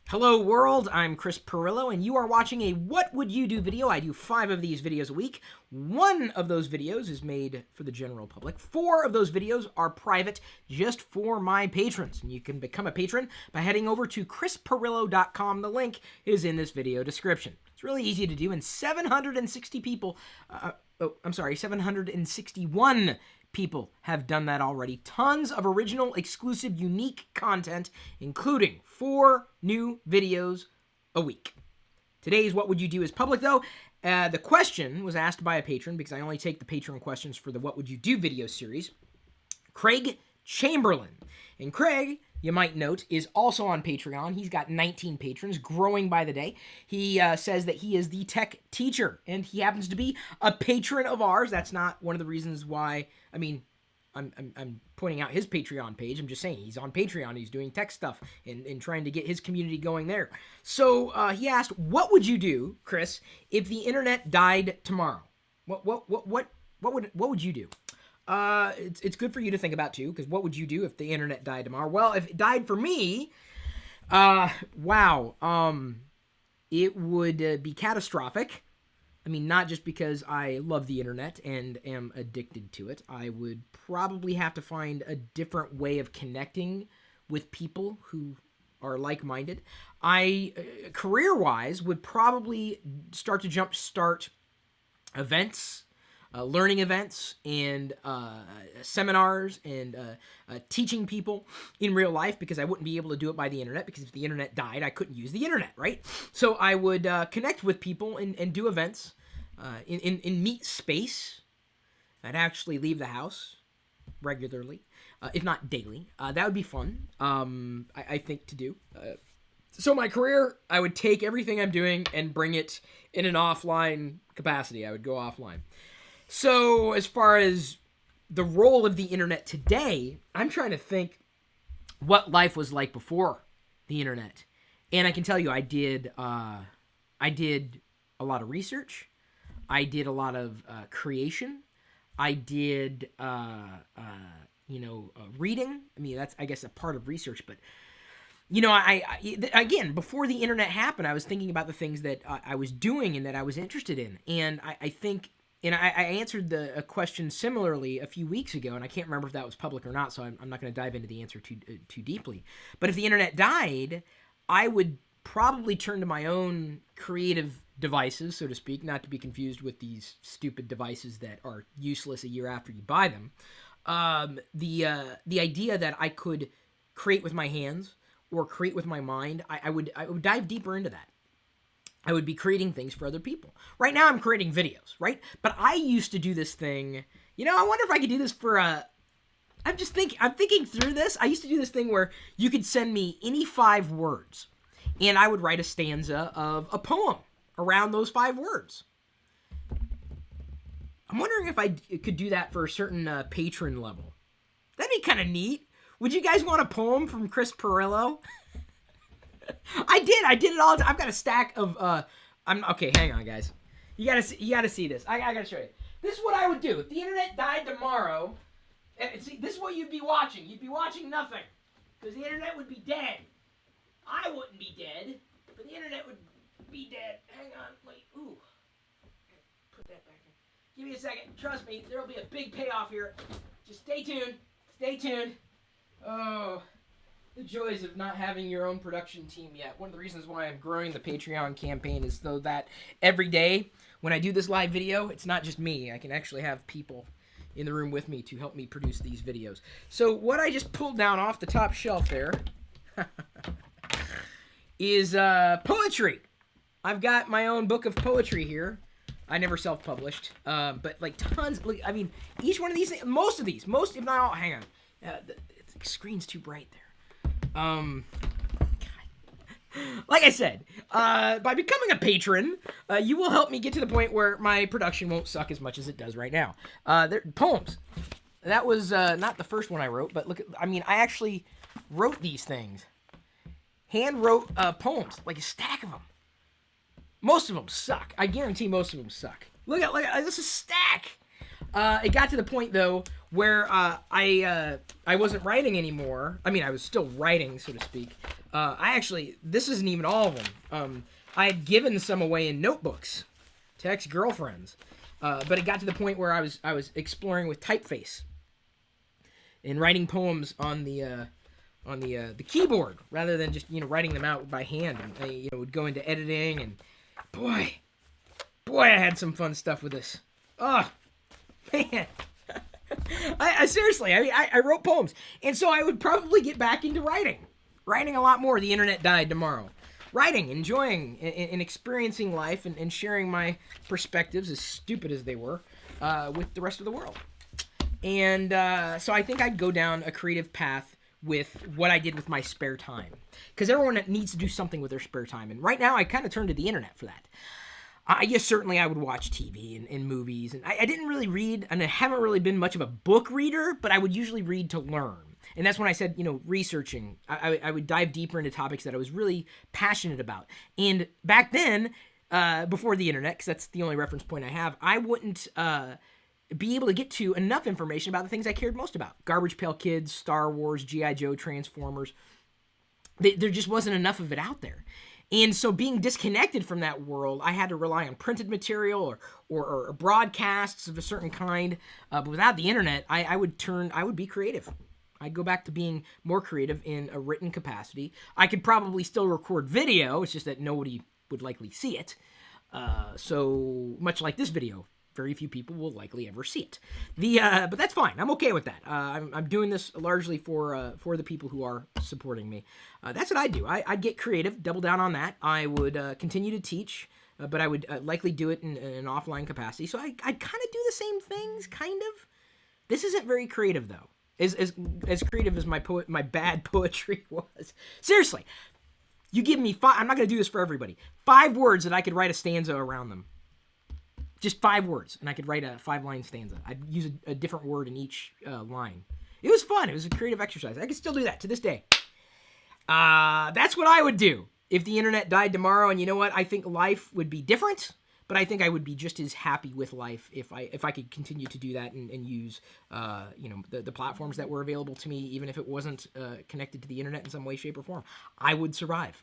Hello world, I'm Chris Pirillo, and you are watching a What Would You Do video. I do 5 of these videos a week. 1 of those videos is made for the general public. 4 of those videos are private, just for my patrons. And you can become a patron by heading over to chrispirillo.com. The link is in this video description. It's really easy to do, and 761 people have done that already. Tons of original, exclusive, unique content, including 4 new videos a week. Today's What Would You Do is public, though. The question was asked by a patron, because I only take the patron questions for the What Would You Do video series. Craig Chamberlain. And Craig, you might note, is also on Patreon. He's got 19 patrons, growing by the day. He says that he is the tech teacher, and he happens to be a patron of ours. That's not one of the reasons why, I'm pointing out his Patreon page. I'm just saying he's on Patreon. He's doing tech stuff and trying to get his community going there. So he asked, what would you do, Chris, if the internet died tomorrow? What would you do? It's good for you to think about, too, because what would you do if the internet died tomorrow? Well, if it died for me, it would be catastrophic. I mean, not just because I love the internet and am addicted to it. I would probably have to find a different way of connecting with people who are like-minded. I, career-wise, would probably start to jumpstart events, learning events, and seminars, and teaching people in real life, because I wouldn't be able to do it by the internet, because if the internet died, I couldn't use the internet, right? So I would connect with people and do events in meet space. I'd actually leave the house regularly, if not daily. That would be fun, I think, to do. So my career, I would take everything I'm doing and bring it in an offline capacity. I would go offline. So as far as the role of the internet today, I'm trying to think what life was like before the internet. And I can tell you, I did a lot of research. I did a lot of creation. I did, reading. I mean, that's, I guess, a part of research. But, again, before the internet happened, I was thinking about the things that I was doing and that I was interested in. And I think... And I answered a question similarly a few weeks ago, and I can't remember if that was public or not, so I'm not going to dive into the answer too deeply. But if the internet died, I would probably turn to my own creative devices, so to speak, not to be confused with these stupid devices that are useless a year after you buy them. The idea that I could create with my hands or create with my mind, I would dive deeper into that. I would be creating things for other people. Right now, I'm creating videos, right? But I used to do this thing. I wonder if I could do this for I'm thinking through this. I used to do this thing where you could send me any 5 words, and I would write a stanza of a poem around those 5 words. I'm wondering if I could do that for a certain patron level. That'd be kind of neat. Would you guys want a poem from Chris Pirillo? I did it all the time. I've got a stack of okay, hang on, guys. You gotta see this. I gotta show you. This is what I would do if the internet died tomorrow. See, this is what you'd be watching. You'd be watching nothing, because the internet would be dead. I wouldn't be dead, but the internet would be dead. Hang on, wait. Ooh, put that back in. Give me a second. Trust me, there will be a big payoff here. Just stay tuned. Stay tuned. Oh. The joys of not having your own production team yet. One of the reasons why I'm growing the Patreon campaign is so that every day when I do this live video, it's not just me. I can actually have people in the room with me to help me produce these videos. So what I just pulled down off the top shelf there is poetry. I've got my own book of poetry here. I never self-published, but like tons. Look, I mean, each one of these, most if not all, hang on. The screen's too bright there. Like I said, by becoming a patron, you will help me get to the point where my production won't suck as much as it does right now. Poems. That was not the first one I wrote, but look, I actually wrote these things. Hand wrote poems, like a stack of them. Most of them suck. I guarantee most of them suck. Look at this is a stack. It got to the point, though, where I wasn't writing anymore. I mean, I was still writing, so to speak. This isn't even all of them. I had given some away in notebooks to ex-girlfriends, but it got to the point where I was exploring with typeface and writing poems on the keyboard rather than just writing them out by hand. And I would go into editing, and boy, I had some fun stuff with this. Oh man. I seriously, I wrote poems, and so I would probably get back into writing a lot more. The internet died tomorrow. Writing, enjoying, and experiencing life, and sharing my perspectives, as stupid as they were, with the rest of the world. And so I think I'd go down a creative path with what I did with my spare time, because everyone needs to do something with their spare time, and right now I kind of turn to the internet for that. Yes, certainly I would watch TV and movies, and I didn't really read, and I haven't really been much of a book reader, but I would usually read to learn. And that's when I said, researching. I would dive deeper into topics that I was really passionate about. And back then, before the internet, because that's the only reference point I have, I wouldn't be able to get to enough information about the things I cared most about. Garbage Pail Kids, Star Wars, G.I. Joe, Transformers. There just wasn't enough of it out there. And so being disconnected from that world, I had to rely on printed material or broadcasts of a certain kind. But without the internet, I would be creative. I'd go back to being more creative in a written capacity. I could probably still record video. It's just that nobody would likely see it. So much like this video, very few people will likely ever see it. But that's fine. I'm okay with that. I'm doing this largely for the people who are supporting me. That's what I do. I'd get creative, double down on that. I would continue to teach, but I would likely do it in an offline capacity. So I'd kind of do the same things, kind of. This isn't very creative, though. As creative as my bad poetry was. Seriously, you give me 5. I'm not going to do this for everybody. 5 words that I could write a stanza around them. Just 5 words, and I could write a 5-line stanza. I'd use a different word in each line. It was fun. It was a creative exercise. I could still do that to this day. That's what I would do if the internet died tomorrow. And you know what? I think life would be different, but I think I would be just as happy with life if I could continue to do that and use the platforms that were available to me, even if it wasn't connected to the internet in some way, shape, or form. I would survive.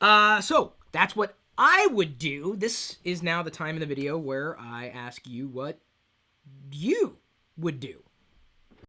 So that's what I would do. This is now the time in the video where I ask you what you would do.